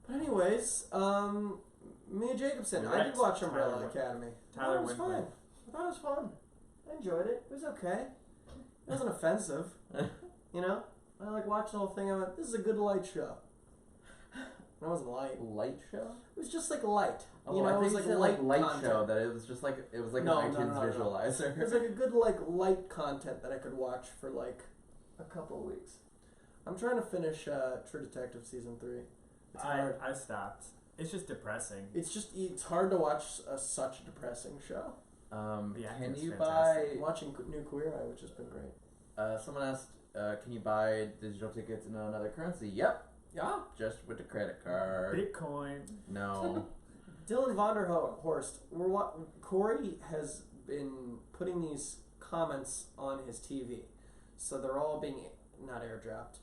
But anyways, Mia Jacobson. You're I right. did watch Umbrella Tyler Academy. I Tyler thought it was Winkler. fine. I thought it was fun. I enjoyed it. It was okay. It wasn't offensive. You know? I like watched the whole thing. I went, this is a good light show. It wasn't light. Light show? It was just like light. Oh, You know, I it think was you like said light light content. show. That it was just like an No, iTunes no. visualizer. It was like a good light content that I could watch for like a couple of weeks. I'm trying to finish True Detective season 3. It's hard. I stopped. It's just depressing. It's hard to watch such a depressing show. The Can acting's you fantastic. I'm watching New Queer Eye, which has been great. buy? Someone asked, can you buy digital tickets in another currency? Yep. Yeah. Just with the credit card. Bitcoin. No. Dylan Vonderhorst. Corey has been putting these comments on his TV, so they're all being not airdropped,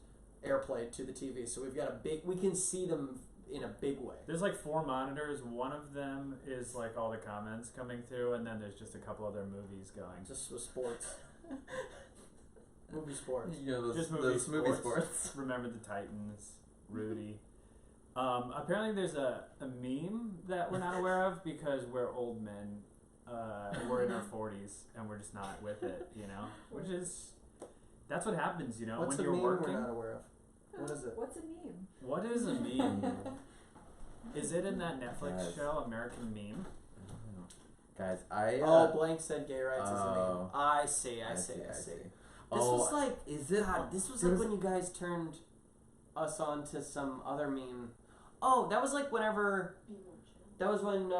airplayed to the TV. So we've got we can see them in a big way. There's like 4 monitors. One of them is like all the comments coming through, and then there's just a couple other movies going. Just with sports, movie sports. You know, Just those movie sports. Remember the Titans, Rudy. Apparently there's a meme that we're not aware of because we're old men. We're in our 40s and we're just not with it, you know? Which is, that's what happens, you know, What's when a you're meme working. we're not aware of? What is it? What's a meme? What is a meme? Is it in that Netflix Guys. show, American Meme? Guys, I. Blank said gay rights is a meme. Oh. I see. I see. This This Oh, was like is it? God, this was there's- like when you guys turned us on to some other meme. Oh, that was like whenever. Be more chill. That was when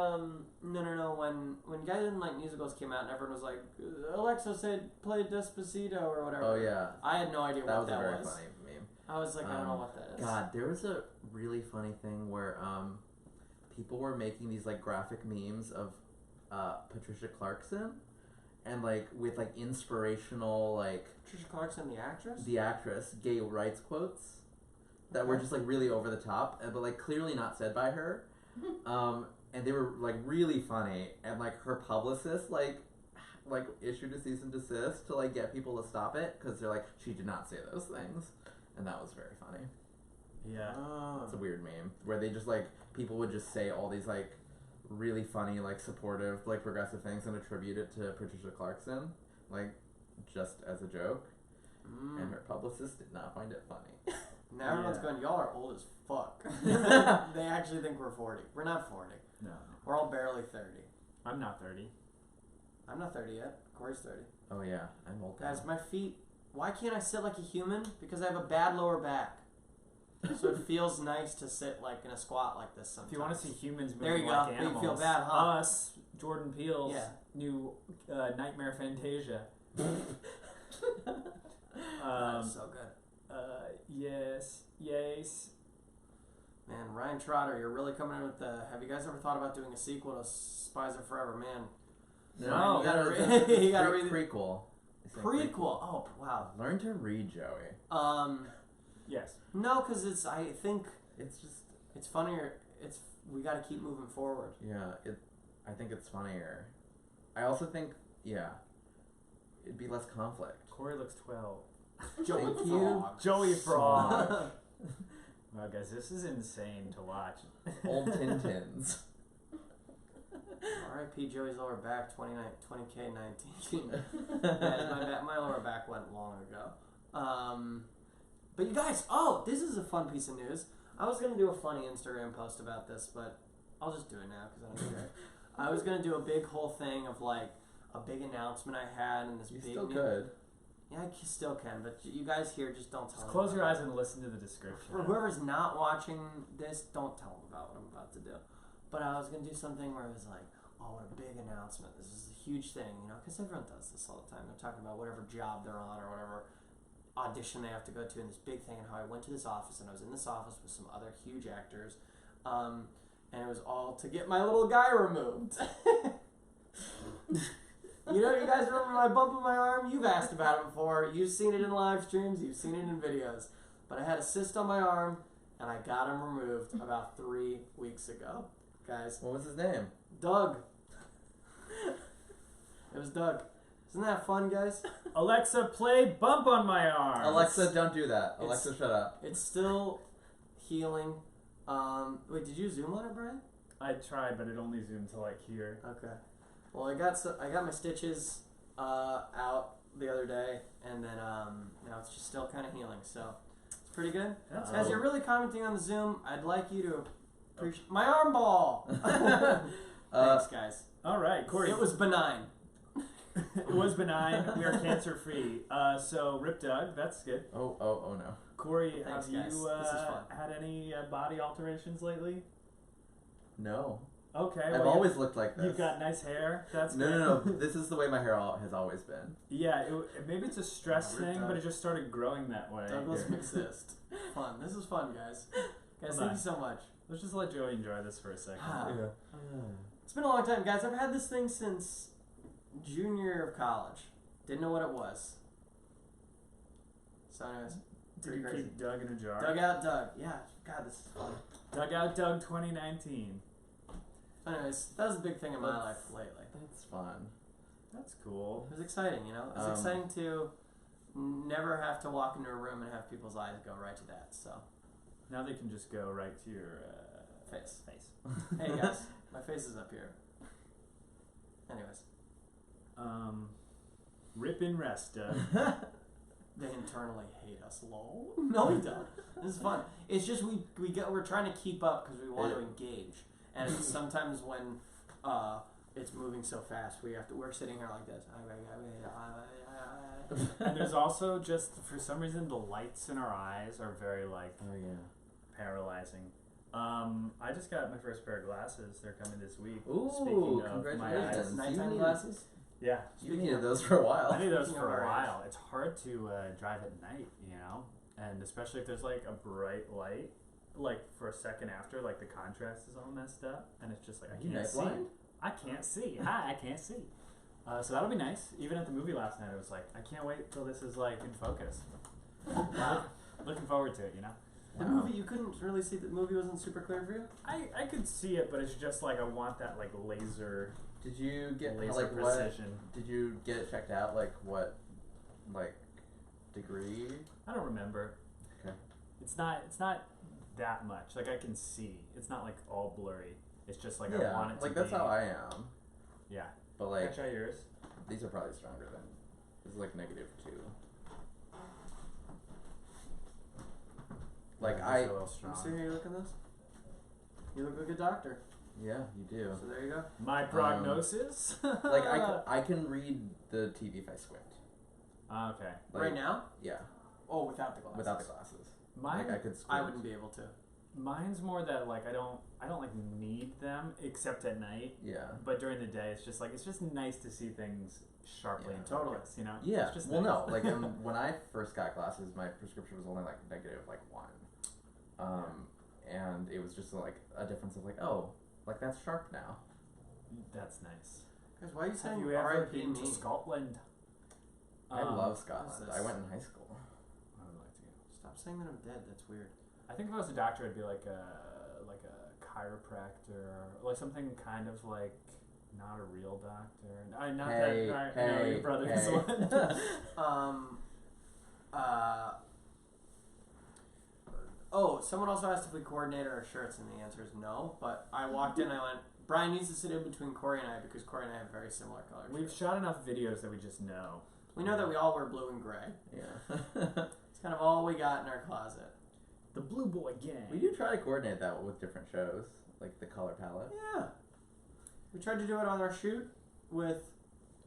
when Guys Didn't Like Musicals came out and everyone was like, Alexa said play Despacito or whatever. Oh yeah, I had no idea that what was that a very was. funny meme. I was like, I don't know what that is. God, there was a really funny thing where people were making these like graphic memes of Patricia Clarkson, and like with like inspirational like Patricia Clarkson, the actress. the actress gay rights quotes that were just like really over the top, but like clearly not said by her. And they were like really funny, and like her publicist like issued a cease and desist to like get people to stop it because they're like she did not say those things, and that was very funny. Yeah. Oh. It's a weird meme where they just like people would just say all these like really funny like supportive like progressive things and attribute it to Patricia Clarkson like just as a joke, and her publicist did not find it funny. Now everyone's Yeah. going, y'all are old as fuck. They actually think we're 40. We're not 40. No. We're all barely 30. I'm not 30. I'm not 30 yet. Corey's 30. Oh yeah, I'm old. Guys, my feet. Why can't I sit like a human? Because I have a bad lower back. So it feels nice to sit like in a squat like this sometimes. If you want to see humans moving There you like go. You animals, feel bad, huh? us, Jordan Peele's Yeah. new Nightmare Fantasia. That's so good. Yes. Man, Ryan Trotter, you're really coming in with the. Have you guys ever thought about doing a sequel to Spies of Forever? Man, No, you gotta it's read. a You gotta read. prequel. It's a Prequel. Oh wow. Learn to read, Joey. Yes. No, because I think It's just it's funnier. We got to keep moving forward. yeah. I think it's funnier. I also think it'd be less conflict. Corey looks 12. Joey Thank you. Frog. Joey Frog. Wow, guys, this is insane to watch. Old Tintins. R.I.P. Joey's lower back, 20K19. Yeah, my lower back went long ago. But you guys, this is a fun piece of news. I was going to do a funny Instagram post about this, but I'll just do it now because I don't care. I was going to do a big whole thing of like a big announcement I had and this You big still new- could. Yeah, I still can, but you guys here just don't tell Just them close your about eyes it. and listen to the description. For whoever's not watching this, don't tell them about what I'm about to do. But I was going to do something where it was like, oh, what a big announcement. This is a huge thing, because everyone does this all the time. They're talking about whatever job they're on or whatever audition they have to go to and this big thing and how I went to this office and I was in this office with some other huge actors. And it was all to get my little guy removed. You guys remember my bump in my arm? You've asked about it before. You've seen it in live streams. You've seen it in videos. But I had a cyst on my arm, and I got him removed about 3 weeks ago. Guys, What was his name? Doug. It was Doug. Isn't that fun, guys? Alexa, play Bump on My Arm. Alexa, don't do that. it's- Alexa, shut up. It's still healing. Wait, did you zoom on it, Brian? I tried, but it only zoomed to like here. Okay. Well, I got my stitches out the other day, and then now it's just still kind of healing, so it's pretty good. That's As Oh. you're really commenting on the Zoom, I'd like you to appreciate my arm ball. Thanks, guys. All right, Corey. It was benign. It was benign. We are cancer free. So Rip Doug, that's good. Oh no. Corey, Thanks, have you guys. This is fun. had any body alterations lately? No. Okay. I've well, always looked like this. You've got nice hair. That's good. No. This is the way my hair has always been. Yeah, maybe it's a stress Rip thing, Doug. but it just started growing that way. Douglas McSist. Fun. This is fun, guys. Guys, thank you so much. Let's just let Joey enjoy this for a second. Ah. It's been a long time, guys. I've had this thing since junior year of college. Didn't know what it was. So anyways, Did pretty you crazy. keep Doug in a jar? Dug out Doug. Yeah, God, this is fun. Dug out Doug 2019. Anyways, that was a big thing in my life lately. That's fun. That's cool. It was exciting, It was exciting to never have to walk into a room and have people's eyes go right to that. So, Now they can just go right to your face. face. Hey guys, my face is up here. Anyways, Rip and rest, Doug. they internally hate us. Lol. No, we don't. This is fun. It's just we're trying to keep up because we want to engage, and it's sometimes when it's moving so fast, we're sitting here like this. And there's also just, for some reason, the lights in our eyes are very, like, Oh yeah. paralyzing. I just got my first pair of glasses. They're coming this week. Ooh, Speaking of my congratulations. eyes. Nighttime You glasses. Yeah. You needed those for a while. I need those Speaking for of a our while. It's hard to drive at night, and especially if there's like a bright light, like for a second after, like the contrast is all messed up, and it's just like I You can't night see. blind? I can't see. Hi, I can't see. So that'll be nice. Even at the movie last night, I was like, I can't wait till this is like in focus. Looking forward to it, The movie, you couldn't really see the movie wasn't super clear for you? I could see it, but it's just like I want that like laser Did you get laser like what? precision. Did you get it checked out? Like what? Like degree? I don't remember. Okay. It's not that much. Like I can see. It's not like all blurry. It's just like yeah. I want it to like be. that's how I am. Yeah. But like Can I try yours? these are probably stronger than. This is like -2. Like Yeah, I. these are a little Let me strong. see how you look in this. You look like a doctor. Yeah, you do. So there you go. My prognosis. Like I can read the TV if I squint. Okay. Like, Right now? Yeah, Oh, without the glasses. without the glasses. Mine. Like I could squint. I wouldn't be able to. Mine's more that like I don't like need them except at night. Yeah. But during the day, it's just nice to see things sharply Yeah, in totally. focus. Yeah. It's just Well, nice. no. Like when I first got glasses, my prescription was only like -1, and it was just like a difference of like, oh, like that's sharp now. That's nice. Guys, why are you Have saying you ever R.I.P. been me? to Scotland? I love What is Scotland. this? I went in high school. I would like to go. Stop saying that I'm dead. That's weird. I think if I was a doctor, I'd be like a chiropractor, like something kind of like not a real doctor. Not Hey, that. hey, no, your brother is hey. one. Oh, someone also asked if we coordinated our shirts, and the answer is no. But I walked in, I went, Brian needs to sit in between Corey and I because Corey and I have very similar colors. We've shot enough videos that we just know. We know that we all wear blue and gray. Yeah. It's kind of all we got in our closet. The Blue Boy Gang. We do try to coordinate that with different shows, like the color palette. Yeah. We tried to do it on our shoot with...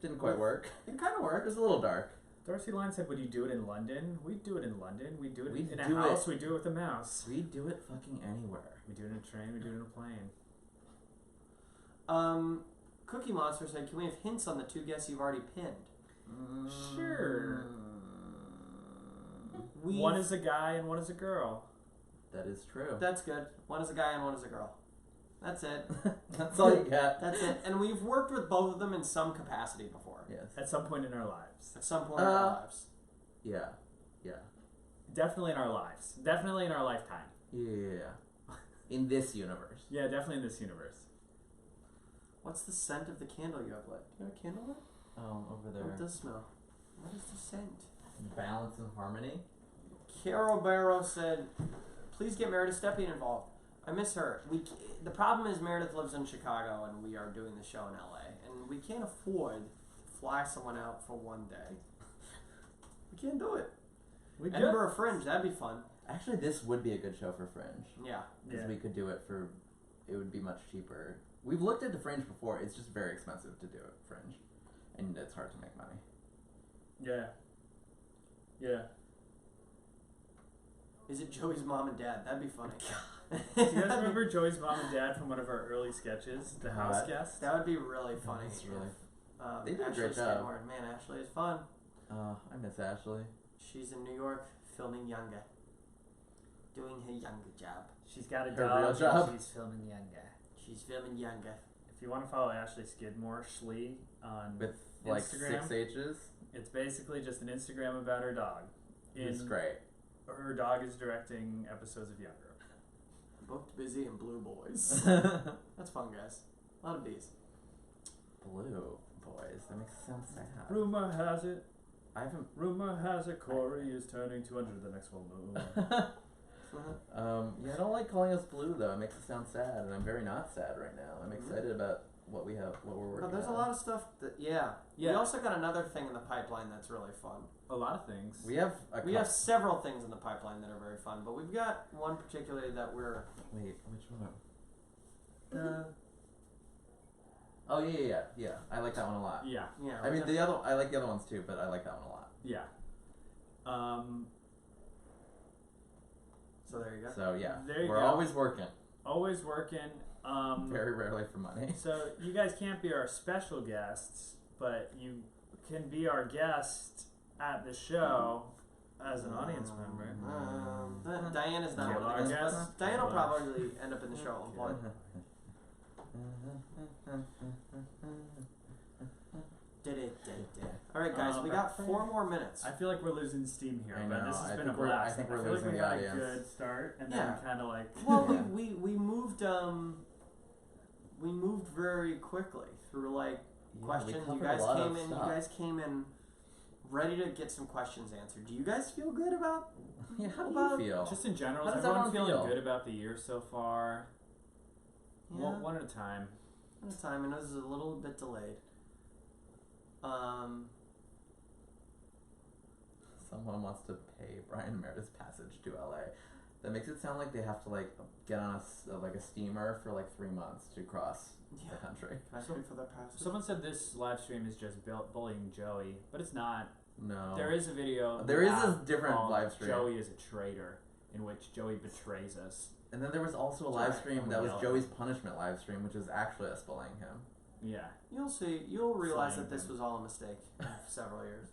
Didn't quite work. It kind of It worked. was a little dark. Darcy Line said, "Would you do it in London?" We'd do it in London. We'd do it We'd in a do house. it. We'd do it with a mouse. We do it fucking anywhere. We do it in a train. We do it in a plane. Cookie Monster said, can we have hints on the two guests you've already pinned? Sure. We've- One is a guy and one is a girl. That is true. That's good. One is a guy and one is a girl. That's it. That's all you got. That's it. And we've worked with both of them in some capacity before. Yes. At some point in our lives. At some point in our lives. Yeah. Yeah. Definitely in our lives. Definitely in our lifetime. Yeah. In this universe. Yeah, definitely in this universe. What's the scent of the candle you have lit? Do you have a candle lit? Over there. What does it smell? What is the scent? Balance and harmony. Carol Barrow said, please get Meredith Stepien involved. I miss her. The problem is Meredith lives in Chicago and we are doing the show in LA. And we can't afford to fly someone out for one day. We can't do it. We good? Edinburgh Fringe, that'd be fun. Actually, this would be a good show for Fringe. Yeah. Because Yeah. we could do it for... It would be much cheaper. We've looked into Fringe before. It's just very expensive to do it, Fringe. And it's hard to make money. Yeah. Yeah. Is it Joey's mom and dad? That'd be funny. Do you guys remember Joey's mom and dad from one of our early sketches, The House Guest? That would be really funny. That's really... if, They did a Ashley great job. Skidmore. Man, Ashley is fun. I miss Ashley. She's in New York filming Younger. Doing her Younger job. She's got a Her dog real and job? she's filming Younger. She's filming Younger. If you want to follow Ashley Skidmore, Schlee, on With like Instagram. 6 H's. It's basically just an Instagram about her dog. It's great. Her dog is directing episodes of Younger. Booked, busy, and blue boys. That's fun, guys. A lot of bees. Blue boys. That makes it sound sad. Rumor has it, I Corey is turning 200 the next full moon. haven't. Yeah, I don't like calling us blue though. It makes it sound sad, and I'm very not sad right now. I'm excited about what we have, what we're working But there's on. a lot of stuff that, yeah. Yeah. We also got another thing in the pipeline that's really fun. A lot of things. We have We have several things in the pipeline that are very fun, but we've got one particularly that we're... Wait, which one? Oh yeah. I like that one a lot. Yeah, Yeah, I mean I like the other ones too, but I like that one a lot. yeah. So there you go. So yeah, There you we're go. always working. Always working. Very rarely for money. So you guys can't be our special guests, but you can be our guest at the show as an audience member. Diana's not Kill one our of the guests, guests. but Diana will Kill our- probably end up in the show at one point. Alright guys, we got 4 more minutes. I feel like we're losing steam here, I but know, this has I been a think we're- blast. I think we're feel like losing we the got audience. a good start, and Yeah. then kind of like Well, Yeah. we moved very quickly through like Yeah, questions. we You covered guys a lot came of in. stuff. You guys came in ready to get some questions answered. Do you guys feel good about? Yeah, how do About- you feel? just in general, How is does everyone everyone feeling feel? good about the year so far? Yeah, One at a time. at a time. I know this is a little bit delayed. Someone wants to pay Brian and Meredith's passage to LA. That makes it sound like they have to like get on a steamer for like 3 months to cross Yeah. the country. Can I pay for their passage? Someone said this live stream is just bullying Joey, but it's not. No. There is a video. There is a out different called live stream. Joey is a traitor, in which Joey betrays us. And then there was also a It's live alright. stream I'm that was yelling. Joey's punishment live stream, which is actually us bullying him. Yeah. You'll see. You'll realize Flying that this them. was all a mistake for several years.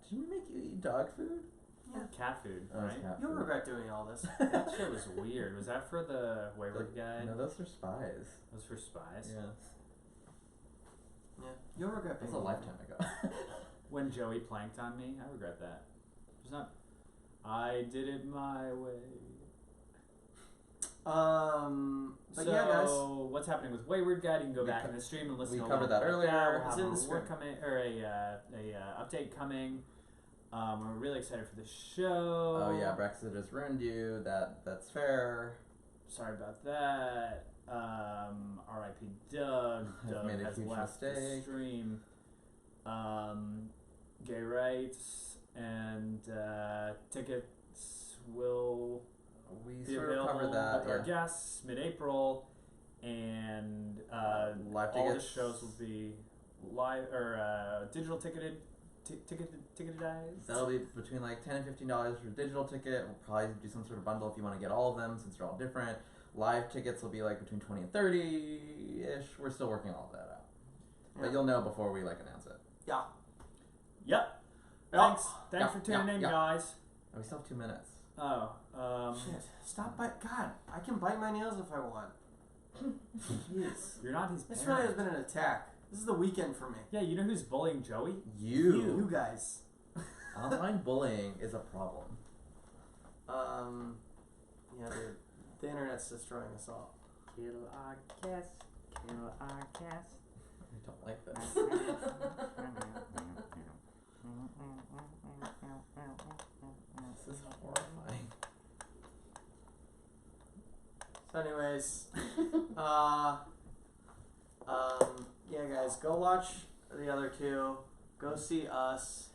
Did we make you eat dog food? Yeah. Cat food, Oh, it's right? cat You'll food. regret doing all this. That shit was weird. Was that for the Wayward guy? No, those are spies. That was for spies. Yeah. Yeah. You'll regret That being was a lifetime ago. when Joey planked on me. I regret that. There's not. I did it my way. But so yeah, guys. what's happening with Wayward Guide? You can go We back in the stream and listen. we to a covered little that bit of earlier. We'll It's have in a the stream. report coming or a update coming. We're really excited for the show. Oh yeah, Brexit has ruined you. That's fair. Sorry about that. R.I.P. Doug. I've Doug made a has huge left the mistake. stream. Gay rights and tickets will We be sort of available covered that. with our Yeah. guests mid-April, and Live all the tickets. shows will be live or digital ticketed. Ticketed. That'll be between like $10 and $15 for a digital ticket. We'll probably do some sort of bundle if you want to get all of them, since they're all different. Live tickets will be like between 20 and 30-ish. We're still working all of that out, but you'll know before we like announce it. Yeah. Yep. Yeah. Thanks Yeah, for tuning in, yeah. guys. And we still have 2 minutes. Oh, Shit. Stop bite. God, I can bite my nails if I want. Jeez. you're not his This parent. really has been an attack. This is the weekend for me. Yeah, you know who's bullying Joey? You guys. Online bullying is a problem. Yeah, dude. The internet's destroying us all. Kill our cast. Kill our cast. I don't like this. This is horrifying. So, anyways, yeah, guys, go watch the other two. Go see us.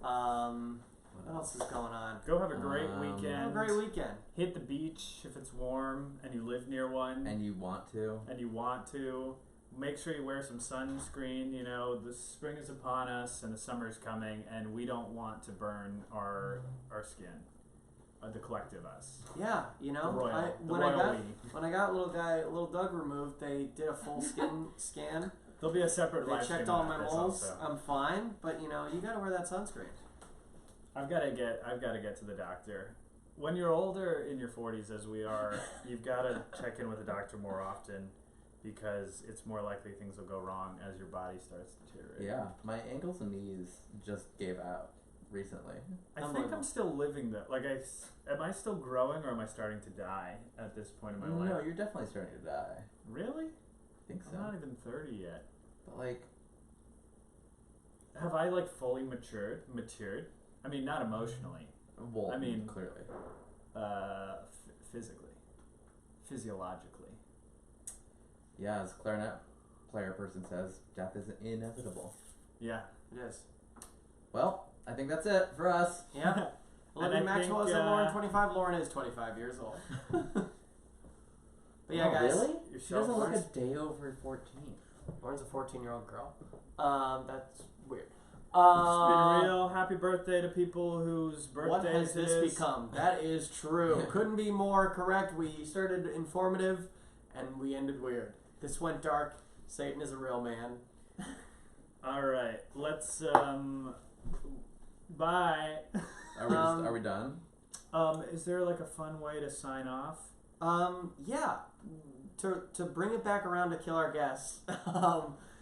What else is going on? Go have a great Have a weekend. Have a great weekend. Hit the beach if it's warm and you live near one And you want to? and you want to. Make sure you wear some sunscreen. You know, the spring is upon us and the summer is coming, and we don't want to burn our skin. The collective us. Yeah, you know, The royal. The when royal I got we. when I got little Doug removed, they did a full skin scan. There'll be a separate They live checked stream all about my this moles. also. I'm fine, but you know, you gotta wear that sunscreen. I've got to get to the doctor. When you're older, in your 40s as we are, you've got to check in with the doctor more often, because it's more likely things will go wrong as your body starts deteriorating. Yeah, my ankles and knees just gave out recently. I think I'm still living that. Like, am I still growing, or am I starting to die at this point in my life? No, you're definitely starting to die. Really? I think so. I'm not even 30 yet. But like, Have I like fully matured? I mean, not emotionally. well, I mean- clearly. Physically, physiologically. Yeah, as clarinet player person says, death is inevitable. Yeah. It is. Well, I think that's it for us. Yeah. Olivia And I Maxwell think, is Lauren 25. Lauren is 25 years old. But yeah, Oh, guys. really? You're She doesn't look Lauren's- a day over 14. Lauren's a 14-year-old girl. That's weird. It's been real. Happy birthday to people whose birthdays What has it this is. become? That is true. Couldn't be more correct. We started informative, and we ended weird. This went dark. Satan is a real man. All right, let's bye. Are we done? Is there like a fun way to sign off? Yeah. To bring it back around to kill our guests.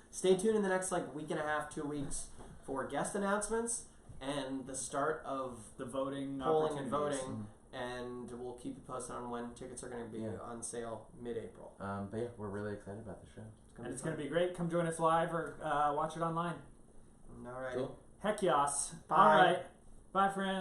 Stay tuned in the next week and a half, 2 weeks for guest announcements and the start of The voting polling and opportunities. voting. And we'll keep you posted on when tickets are going to be on sale mid-April. But yeah, we're really excited about the show. And it's going to be great. Come join us live or watch it online. All right. Cool. Heck yas. Bye. All right. Bye, friends.